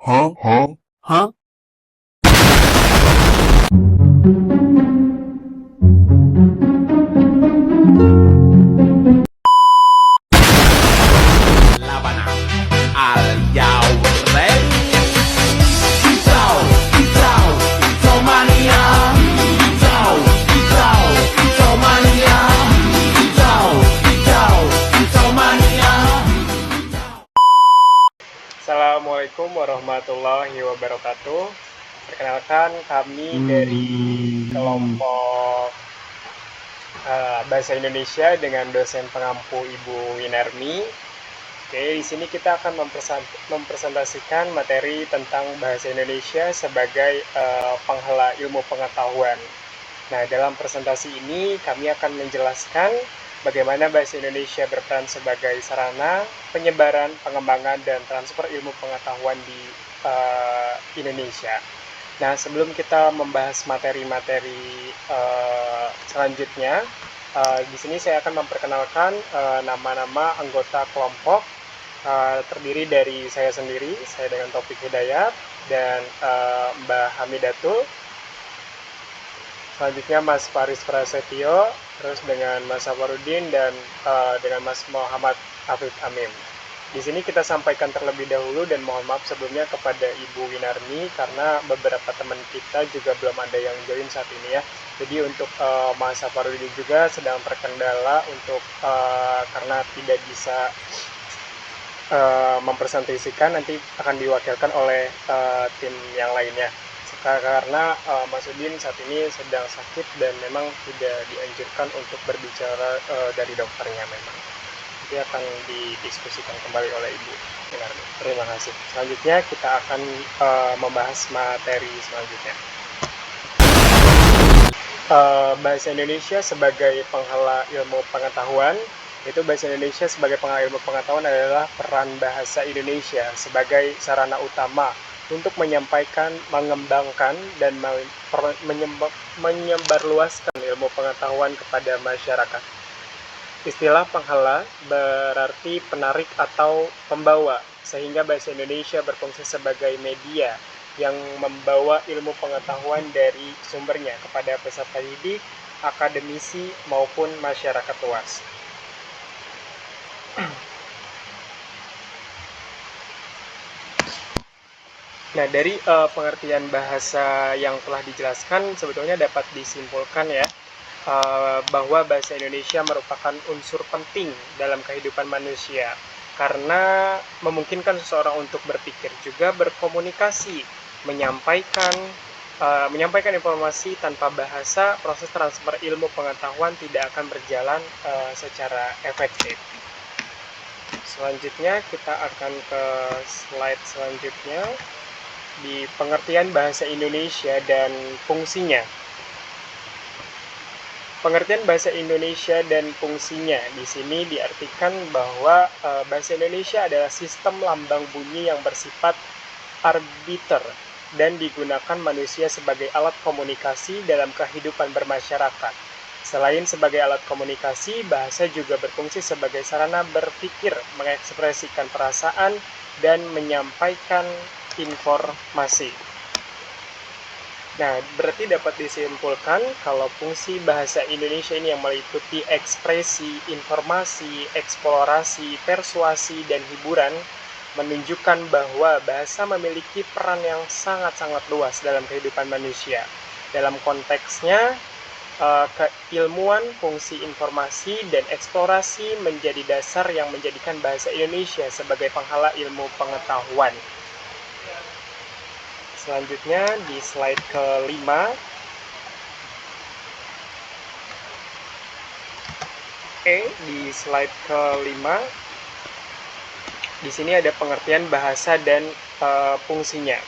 Huh? Huh? Huh? Laban al Yaurel. Kicau, kicau, kicau mania. Kicau, kicau, kicau mania. Kicau, kicau, kicau mania. Assalamualaikum warahmatullahi wabarakatuh. Perkenalkan kami dari kelompok Bahasa Indonesia dengan dosen pengampu Ibu Winarmi. Oke, di sini kita akan mempresentasikan materi tentang bahasa Indonesia sebagai penghala ilmu pengetahuan. Nah, dalam presentasi ini kami akan menjelaskan bagaimana bahasa Indonesia berperan sebagai sarana penyebaran, pengembangan, dan transfer ilmu pengetahuan di Indonesia. Nah, sebelum kita membahas materi-materi selanjutnya, di sini saya akan memperkenalkan nama-nama anggota kelompok. Terdiri dari saya sendiri, saya dengan Taufik Hidayat, dan Mbak Hamidatul. Selanjutnya Mas Faris Prasetyo, terus dengan Mas Safarudin, dan dengan Mas Muhammad Afif Amim. Di sini kita sampaikan terlebih dahulu dan mohon maaf sebelumnya kepada Ibu Winarmi karena beberapa teman kita juga belum ada yang join saat ini ya. Jadi untuk Mas Safarudin juga sedang terkendala untuk karena tidak bisa mempresentasikan, nanti akan diwakilkan oleh tim yang lainnya karena Mas Udin saat ini sedang sakit dan memang tidak dianjurkan untuk berbicara dari dokternya memang. Nanti akan didiskusikan kembali oleh Ibu Winarmi. Terima kasih. Selanjutnya kita akan membahas materi selanjutnya. Bahasa Indonesia sebagai penghala ilmu pengetahuan. Itu bahasa Indonesia sebagai penghala ilmu pengetahuan adalah peran bahasa Indonesia sebagai sarana utama untuk menyampaikan, mengembangkan, dan menyebarluaskan ilmu pengetahuan kepada masyarakat. Istilah penghala berarti penarik atau pembawa, sehingga bahasa Indonesia berfungsi sebagai media yang membawa ilmu pengetahuan dari sumbernya kepada peserta didik, akademisi, maupun masyarakat luas. Nah, dari pengertian bahasa yang telah dijelaskan, sebetulnya dapat disimpulkan ya, bahwa bahasa Indonesia merupakan unsur penting dalam kehidupan manusia, karena memungkinkan seseorang untuk berpikir, juga berkomunikasi, menyampaikan informasi. Tanpa bahasa, proses transfer ilmu pengetahuan tidak akan berjalan secara efektif. Selanjutnya kita akan ke slide selanjutnya. Di pengertian bahasa Indonesia dan fungsinya. Pengertian bahasa Indonesia dan fungsinya di sini diartikan bahwa bahasa Indonesia adalah sistem lambang bunyi yang bersifat arbiter dan digunakan manusia sebagai alat komunikasi dalam kehidupan bermasyarakat. Selain sebagai alat komunikasi, bahasa juga berfungsi sebagai sarana berpikir, mengekspresikan perasaan, dan menyampaikan informasi. Nah, berarti dapat disimpulkan kalau fungsi bahasa Indonesia ini yang meliputi ekspresi, informasi, eksplorasi, persuasi, dan hiburan, menunjukkan bahwa bahasa memiliki peran yang sangat-sangat luas dalam kehidupan manusia. Dalam konteksnya, keilmuan, fungsi informasi, dan eksplorasi menjadi dasar yang menjadikan bahasa Indonesia sebagai penghala ilmu pengetahuan. Selanjutnya di slide kelima. Di slide kelima, di sini ada pengertian bahasa dan fungsinya.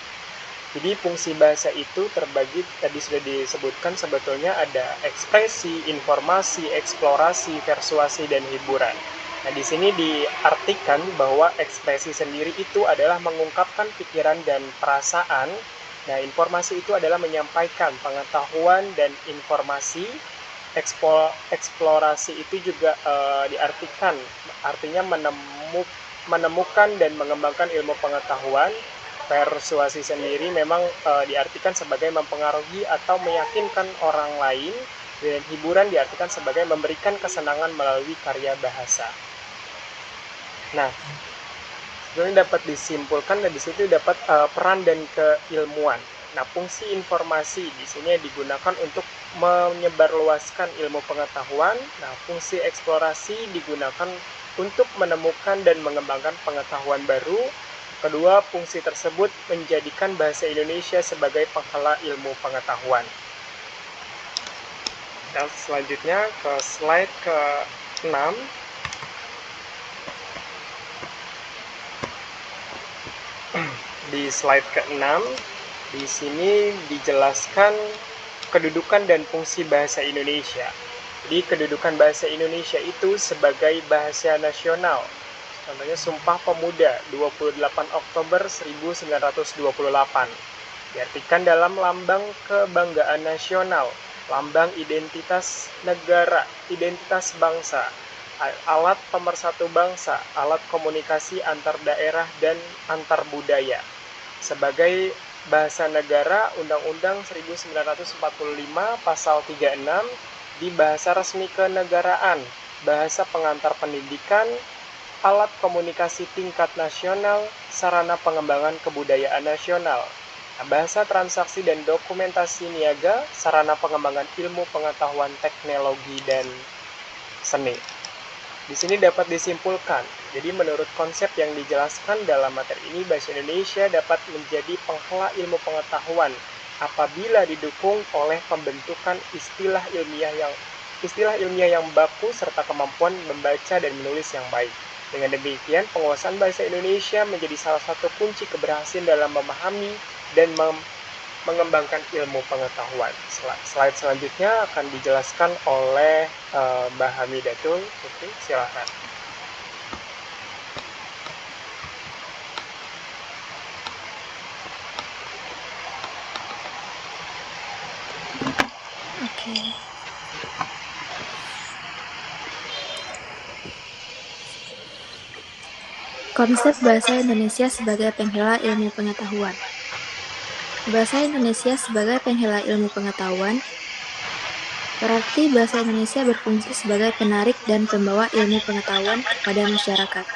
Jadi fungsi bahasa itu terbagi, tadi sudah disebutkan, sebetulnya ada ekspresi, informasi, eksplorasi, persuasi, dan hiburan. Nah, di sini diartikan bahwa ekspresi sendiri itu adalah mengungkapkan pikiran dan perasaan. Nah, informasi itu adalah menyampaikan pengetahuan dan informasi. Eksplorasi itu juga diartikan, artinya menemukan dan mengembangkan ilmu pengetahuan. Persuasi sendiri memang diartikan sebagai mempengaruhi atau meyakinkan orang lain, dan hiburan diartikan sebagai memberikan kesenangan melalui karya bahasa. Nah, sebenarnya dapat disimpulkan dan di situ dapat peran dan keilmuan. Nah, fungsi informasi di sini digunakan untuk menyebarluaskan ilmu pengetahuan. Nah, fungsi eksplorasi digunakan untuk menemukan dan mengembangkan pengetahuan baru. Kedua, fungsi tersebut menjadikan bahasa Indonesia sebagai penghala ilmu pengetahuan. Dan selanjutnya ke slide ke-6. Di slide ke-6, di sini dijelaskan kedudukan dan fungsi bahasa Indonesia. Jadi kedudukan bahasa Indonesia itu sebagai bahasa nasional. Contohnya Sumpah Pemuda 28 Oktober 1928. Diartikan dalam lambang kebanggaan nasional, lambang identitas negara, identitas bangsa, alat pemersatu bangsa, alat komunikasi antar daerah dan antar budaya. Sebagai bahasa negara, Undang-Undang 1945 Pasal 36 di bahasa resmi kenegaraan, bahasa pengantar pendidikan, alat komunikasi tingkat nasional, sarana pengembangan kebudayaan nasional. Bahasa transaksi dan dokumentasi niaga, sarana pengembangan ilmu pengetahuan teknologi dan seni. Di sini dapat disimpulkan, jadi menurut konsep yang dijelaskan dalam materi ini, bahasa Indonesia dapat menjadi penghala ilmu pengetahuan apabila didukung oleh pembentukan istilah ilmiah yang baku serta kemampuan membaca dan menulis yang baik. Dengan demikian, penguasaan bahasa Indonesia menjadi salah satu kunci keberhasilan dalam memahami dan mengembangkan ilmu pengetahuan. Slide selanjutnya akan dijelaskan oleh Mbak Hamidatul. Oke, silakan. Oke. Konsep bahasa Indonesia sebagai penghela ilmu pengetahuan. Bahasa Indonesia sebagai penghela ilmu pengetahuan berarti bahasa Indonesia berfungsi sebagai penarik dan pembawa ilmu pengetahuan kepada masyarakat.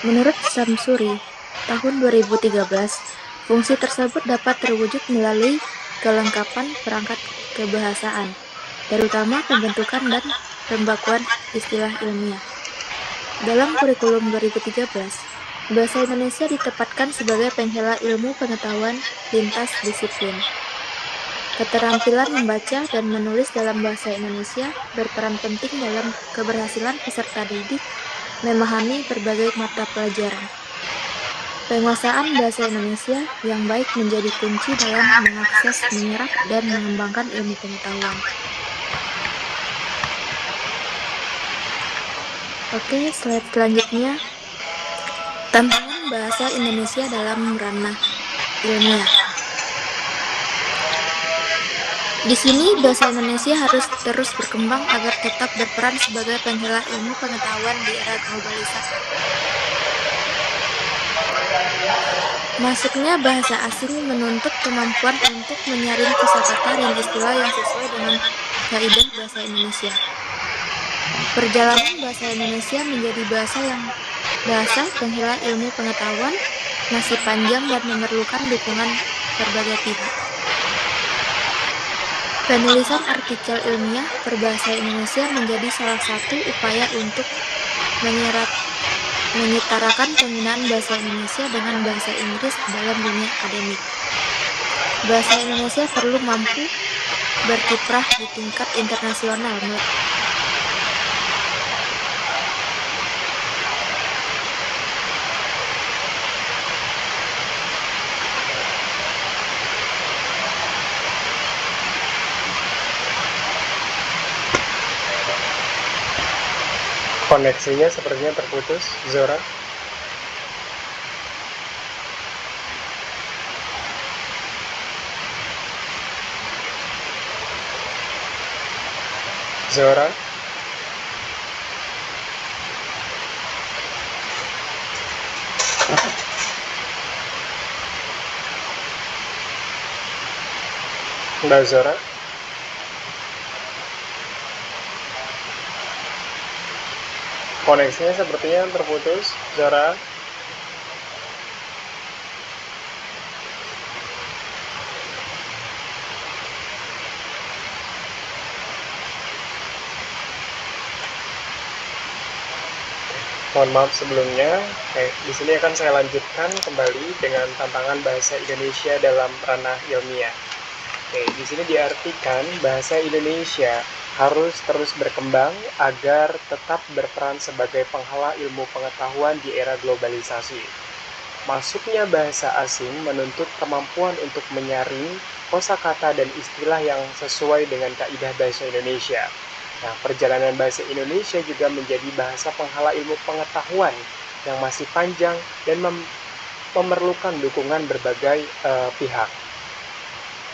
Menurut Samsuri, tahun 2013, fungsi tersebut dapat terwujud melalui kelengkapan perangkat kebahasaan, terutama pembentukan dan pembakuan istilah ilmiah. Dalam kurikulum 2013, bahasa Indonesia ditempatkan sebagai penghela ilmu pengetahuan lintas disiplin. Keterampilan membaca dan menulis dalam bahasa Indonesia berperan penting dalam keberhasilan peserta didik memahami berbagai mata pelajaran. Penguasaan bahasa Indonesia yang baik menjadi kunci dalam mengakses, menyerap, dan mengembangkan ilmu pengetahuan. Oke, slide selanjutnya. Tantangan bahasa Indonesia dalam ranah ilmiah. Di sini bahasa Indonesia harus terus berkembang agar tetap berperan sebagai penghela ilmu pengetahuan di era globalisasi. Masuknya bahasa asing menuntut kemampuan untuk menyaring kosakata dan istilah yang sesuai dengan kaidah bahasa Indonesia. Perjalanan bahasa Indonesia menjadi bahasa penghela ilmu pengetahuan masih panjang dan memerlukan dukungan berbagai pihak. Penulisan artikel ilmiah berbahasa Indonesia menjadi salah satu upaya untuk menyetarakan penggunaan bahasa Indonesia dengan bahasa Inggris dalam dunia akademik. Bahasa Indonesia perlu mampu berkiprah di tingkat internasional. Koneksinya sepertinya terputus, Zora. Zora. Mbak Zora. Koneksinya sepertinya terputus, Zora. Mohon maaf sebelumnya. Di sini akan saya lanjutkan kembali dengan tantangan bahasa Indonesia dalam ranah ilmiah. Di sini diartikan bahasa Indonesia harus terus berkembang agar tetap berperan sebagai penghala ilmu pengetahuan di era globalisasi. Masuknya bahasa asing menuntut kemampuan untuk menyaring kosakata dan istilah yang sesuai dengan kaidah bahasa Indonesia. Nah, perjalanan bahasa Indonesia juga menjadi bahasa penghala ilmu pengetahuan yang masih panjang dan memerlukan dukungan berbagai pihak.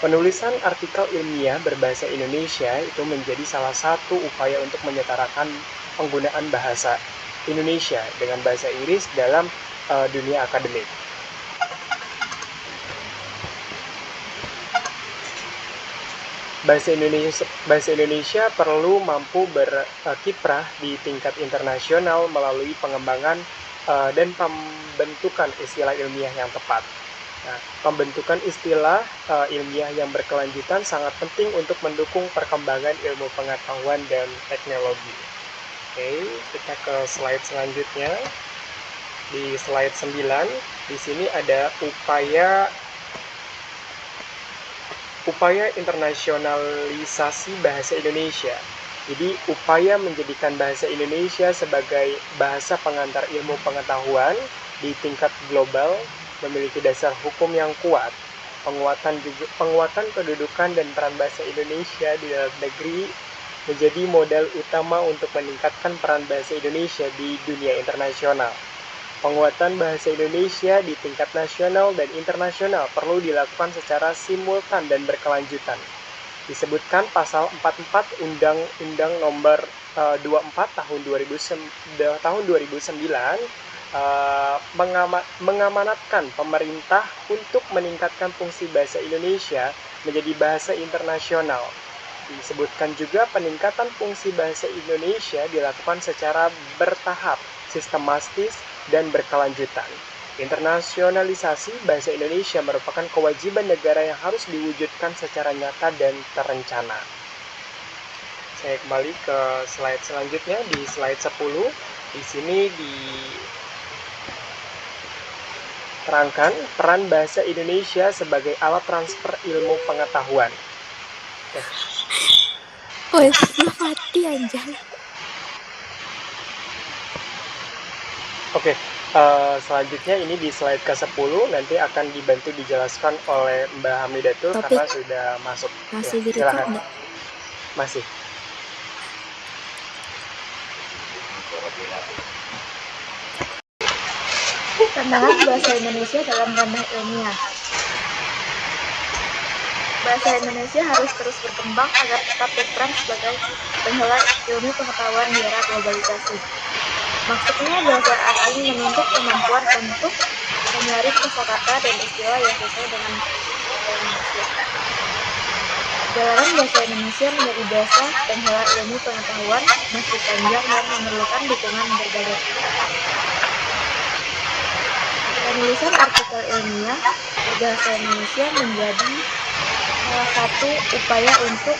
Penulisan artikel ilmiah berbahasa Indonesia itu menjadi salah satu upaya untuk menyetarakan penggunaan bahasa Indonesia dengan bahasa Inggris dalam dunia akademik. Bahasa Indonesia perlu mampu berkiprah di tingkat internasional melalui pengembangan dan pembentukan istilah ilmiah yang tepat. Nah, pembentukan istilah ilmiah yang berkelanjutan sangat penting untuk mendukung perkembangan ilmu pengetahuan dan teknologi. Kita ke slide selanjutnya. Di slide 9, di sini ada upaya internasionalisasi bahasa Indonesia. Jadi, upaya menjadikan bahasa Indonesia sebagai bahasa pengantar ilmu pengetahuan di tingkat global memiliki dasar hukum yang kuat. Penguatan kedudukan dan peran bahasa Indonesia di dalam negeri menjadi modal utama untuk meningkatkan peran bahasa Indonesia di dunia internasional. Penguatan bahasa Indonesia di tingkat nasional dan internasional perlu dilakukan secara simultan dan berkelanjutan. Disebutkan pasal 44 Undang-Undang Nomor 24 tahun 2009 mengamanatkan pemerintah untuk meningkatkan fungsi bahasa Indonesia menjadi bahasa internasional. Disebutkan juga peningkatan fungsi bahasa Indonesia dilakukan secara bertahap, sistematis, dan berkelanjutan. Internasionalisasi bahasa Indonesia merupakan kewajiban negara yang harus diwujudkan secara nyata dan terencana. Saya kembali ke slide selanjutnya, di slide 10. Di sini diterangkan peran bahasa Indonesia sebagai alat transfer ilmu pengetahuan. Mati anjay. Selanjutnya ini di slide ke-10 nanti akan dibantu dijelaskan oleh Mbak Hamidatul karena sudah masuk. Masih silakan. Masih. Pandangan bahasa Indonesia dalam ranah ilmiah. Bahasa Indonesia harus terus berkembang agar tetap berperan sebagai penghala ilmu pengetahuan di era globalisasi. Masuknya bahasa asing menuntut kemampuan untuk menyaring kosakata dan istilah yang sesuai dengan bahasa Indonesia. Perjalanan bahasa Indonesia menjadi bahasa penghala ilmu pengetahuan masih panjang dan memerlukan dukungan berbagai pihak. Penulisan artikel ilmiah berbahasa Indonesia menjadi salah satu upaya untuk